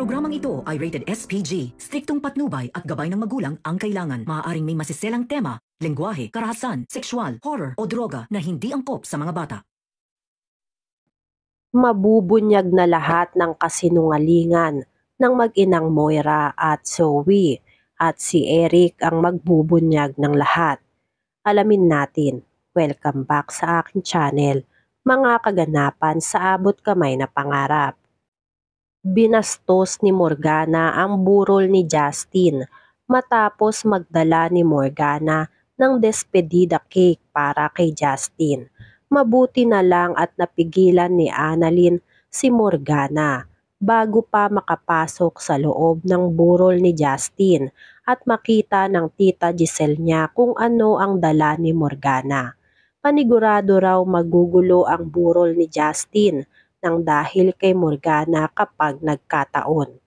Programang ito ay rated SPG. Striktong patnubay at gabay ng magulang ang kailangan. Maaaring may masiselang tema, lengguwahe, karahasan, sexual, horror o droga na hindi angkop sa mga bata. Mabubunyag na lahat ng kasinungalingan ng mag-inang Moira at Zoe at si Eric ang magbubunyag ng lahat. Alamin natin. Welcome back sa aking channel, mga kaganapan sa abot kamay na pangarap. Binastos ni Morgana ang burol ni Justin matapos magdala ni Morgana ng despedida cake para kay Justin. Mabuti na lang at napigilan ni Annalyn si Morgana bago pa makapasok sa loob ng burol ni Justin at makita ng tita Giselle niya kung ano ang dala ni Morgana. Panigurado raw magugulo ang burol ni Justin nang dahil kay Morgana kapag nagkataon.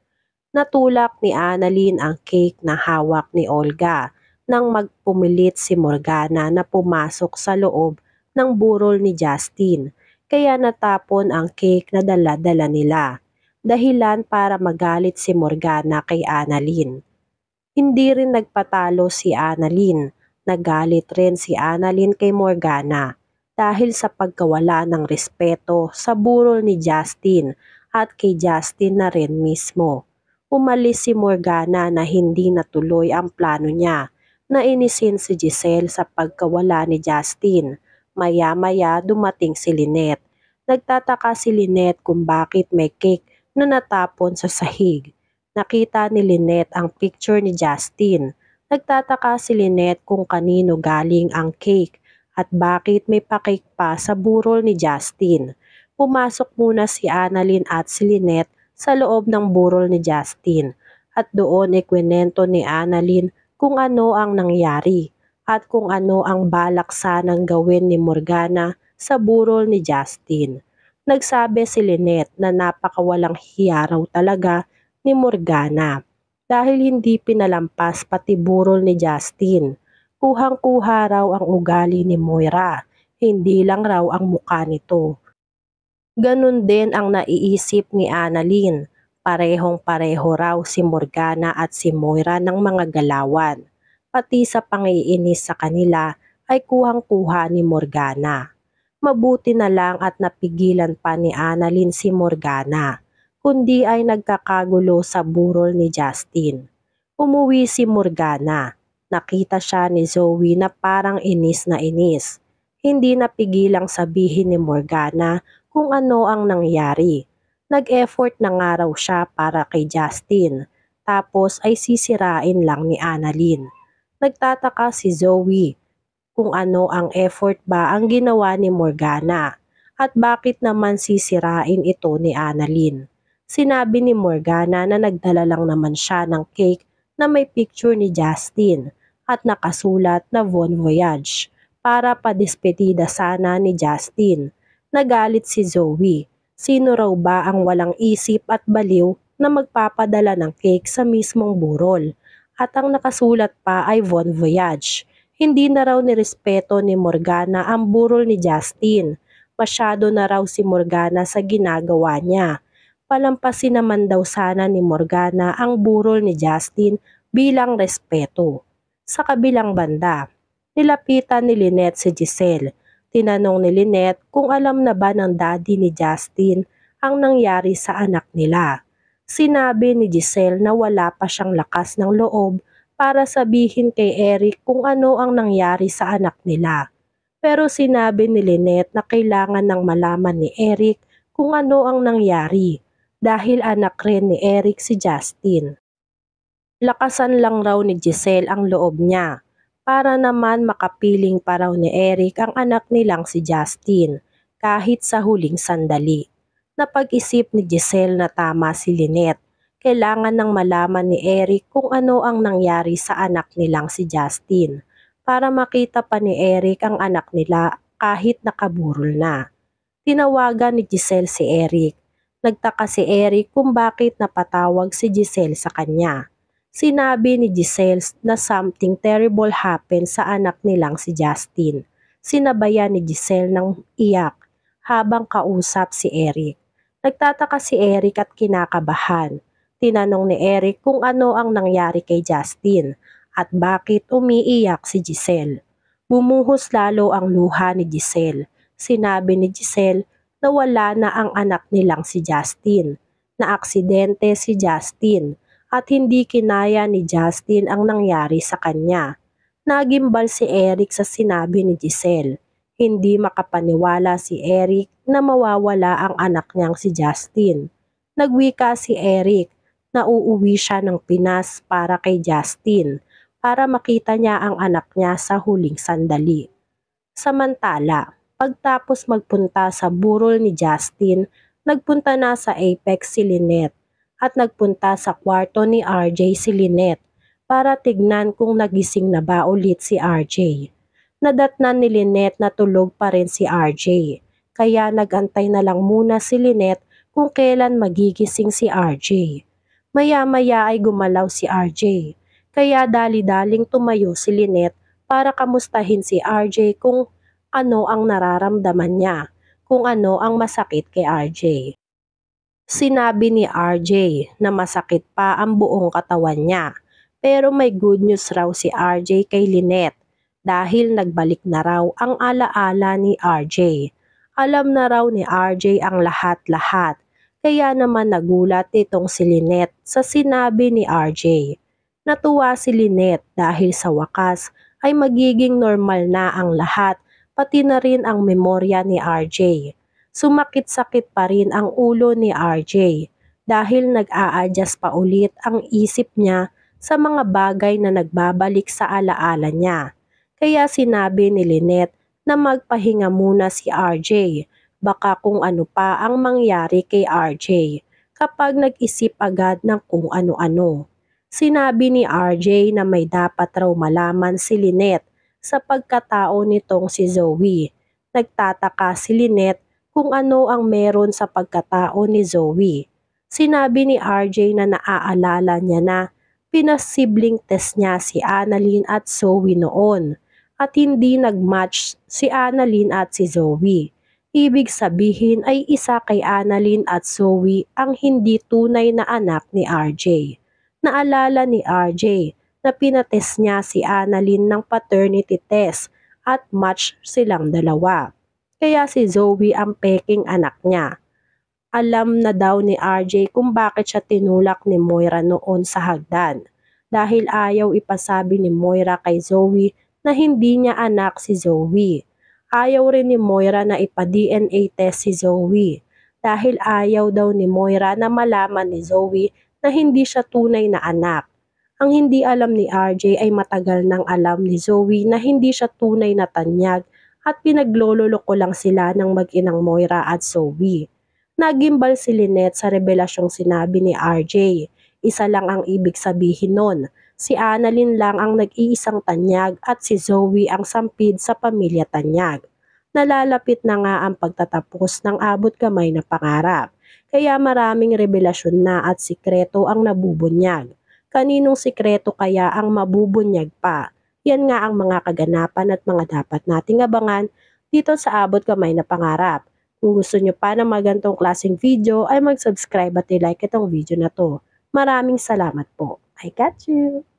Natulak ni Annalyn ang cake na hawak ni Olga nang magpumilit si Morgana na pumasok sa loob ng burol ni Justin, kaya natapon ang cake na dala-dala nila, dahilan para magalit si Morgana kay Annalyn. Hindi rin nagpatalo si Annalyn, nagalit rin si Annalyn kay Morgana dahil sa pagkawala ng respeto sa burol ni Justin at kay Justin na rin mismo. Umalis si Morgana na hindi natuloy ang plano niya na inisin si Giselle sa pagkawala ni Justin. Maya-maya dumating si Lynette. Nagtataka si Lynette kung bakit may cake na natapon sa sahig. Nakita ni Lynette ang picture ni Justin. Nagtataka si Lynette kung kanino galing ang cake at bakit may pakik pa sa burol ni Justin. Pumasok muna si Annalyn at si Lynette sa loob ng burol ni Justin at doon ikwinento ni Annalyn kung ano ang nangyari at kung ano ang balak sanang gawin ni Morgana sa burol ni Justin. Nagsabi si Lynette na napakawalang hiya raw talaga ni Morgana dahil hindi pinalampas pati burol ni Justin. Kuhang-kuha raw ang ugali ni Moira, hindi lang raw ang mukha nito. Ganun din ang naiisip ni Annalyn. Parehong-pareho raw si Morgana at si Moira ng mga galawan. Pati sa pangiinis sa kanila ay kuhang-kuha ni Morgana. Mabuti na lang at napigilan pa ni Annalyn si Morgana, kundi ay nagkakagulo sa burol ni Justin. Umuwi si Morgana. Nakita siya ni Zoe na parang inis na inis. Hindi napigilang sabihin ni Morgana kung ano ang nangyari. Nag-effort na nga raw siya para kay Justin, tapos ay sisirain lang ni Annalyn. Nagtataka si Zoe kung ano ang effort ba ang ginawa ni Morgana at bakit naman sisirain ito ni Annalyn. Sinabi ni Morgana na nagdala lang naman siya ng cake na may picture ni Justin at nakasulat na Bon Voyage para padespedida sana ni Justin. Nagalit si Zoe. Sino raw ba ang walang isip at baliw na magpapadala ng cake sa mismong burol? At ang nakasulat pa ay Bon Voyage. Hindi na raw nirespeto ni Morgana ang burol ni Justin. Masyado na raw si Morgana sa ginagawa niya. Palampasin naman daw sana ni Morgana ang burol ni Justin bilang respeto. Sa kabilang banda, nilapitan ni Lynette si Giselle. Tinanong ni Lynette kung alam na ba ng daddy ni Justin ang nangyari sa anak nila. Sinabi ni Giselle na wala pa siyang lakas ng loob para sabihin kay Eric kung ano ang nangyari sa anak nila. Pero sinabi ni Lynette na kailangan nang malaman ni Eric kung ano ang nangyari dahil anak rin ni Eric si Justin. Lakasan lang raw ni Giselle ang loob niya para naman makapiling pa raw ni Eric ang anak nilang si Justin kahit sa huling sandali. Napag-isip ni Giselle na tama si Lynette. Kailangan nang malaman ni Eric kung ano ang nangyari sa anak nilang si Justin para makita pa ni Eric ang anak nila kahit nakaburol na. Tinawagan ni Giselle si Eric. Nagtaka si Eric kung bakit napatawag si Giselle sa kanya. Sinabi ni Giselle na something terrible happened sa anak nilang si Justin. Sinabayan ni Giselle ng iyak habang kausap si Eric. Nagtataka si Eric at kinakabahan. Tinanong ni Eric kung ano ang nangyari kay Justin at bakit umiiyak si Giselle. Bumuhos lalo ang luha ni Giselle. Sinabi ni Giselle na wala na ang anak nilang si Justin, na aksidente si Justin at hindi kinaya ni Justin ang nangyari sa kanya. Nagimbal si Eric sa sinabi ni Giselle. Hindi makapaniwala si Eric na mawawala ang anak niyang si Justin. Nagwika si Eric na uuwi siya ng Pinas para kay Justin para makita niya ang anak niya sa huling sandali. Samantala, pagtapos magpunta sa burol ni Justin, nagpunta na sa Apex si Lynette at nagpunta sa kwarto ni RJ si Lynette para tignan kung nagising na ba ulit si RJ. Nadatnan ni Lynette na tulog pa rin si RJ, kaya nagantay na lang muna si Lynette kung kailan magigising si RJ. Maya-maya ay gumalaw si RJ, kaya dali-daling tumayo si Lynette para kamustahin si RJ kung ano ang nararamdaman niya, kung ano ang masakit kay RJ. Sinabi ni RJ na masakit pa ang buong katawan niya, pero may good news raw si RJ kay Lynette dahil nagbalik na raw ang alaala ni RJ. Alam na raw ni RJ ang lahat-lahat, kaya naman nagulat itong si Lynette sa sinabi ni RJ. Natuwa si Lynette dahil sa wakas ay magiging normal na ang lahat, pati na rin ang memorya ni RJ. Sumakit-sakit pa rin ang ulo ni RJ dahil nag-a-adjust pa ulit ang isip niya sa mga bagay na nagbabalik sa alaala niya. Kaya sinabi ni Lynette na magpahinga muna si RJ, baka kung ano pa ang mangyari kay RJ kapag nag-isip agad ng kung ano-ano. Sinabi ni RJ na may dapat raw malaman si Lynette sa pagkatao nitong si Zoe. Nagtataka si Lynette kung ano ang meron sa pagkatao ni Zoe. Sinabi ni RJ na naaalala niya na pinasibling test niya si Annalyn at Zoe noon at hindi nag-match si Annalyn at si Zoe. Ibig sabihin ay isa kay Annalyn at Zoe ang hindi tunay na anak ni RJ. Naalala ni RJ na pinatest niya si Annalyn ng paternity test at match silang dalawa. Kaya si Zoe ang peking anak niya. Alam na daw ni RJ kung bakit siya tinulak ni Moira noon sa hagdan. Dahil ayaw ipasabi ni Moira kay Zoe na hindi niya anak si Zoe. Ayaw rin ni Moira na ipa-DNA test si Zoe. Dahil ayaw daw ni Moira na malaman ni Zoe na hindi siya tunay na anak. Ang hindi alam ni RJ ay matagal nang alam ni Zoe na hindi siya tunay na tanyag at pinaglololoko lang sila ng mag-inang Moira at Zoe. Nagimbal si Lynette sa revelasyong sinabi ni RJ. Isa lang ang ibig sabihin nun. Si Annalyn lang ang nag-iisang tanyag at si Zoe ang sampid sa pamilya tanyag. Nalalapit na nga ang pagtatapos ng abot kamay na pangarap. Kaya maraming revelasyon na at sikreto ang nabubunyag. Kaninong sikreto kaya ang mabubunyag pa? Yan nga ang mga kaganapan at mga dapat nating abangan dito sa Abot Kamay na Pangarap. Kung gusto nyo pa ng magantong klaseng video ay mag-subscribe at i-like itong video na to. Maraming salamat po. I got you!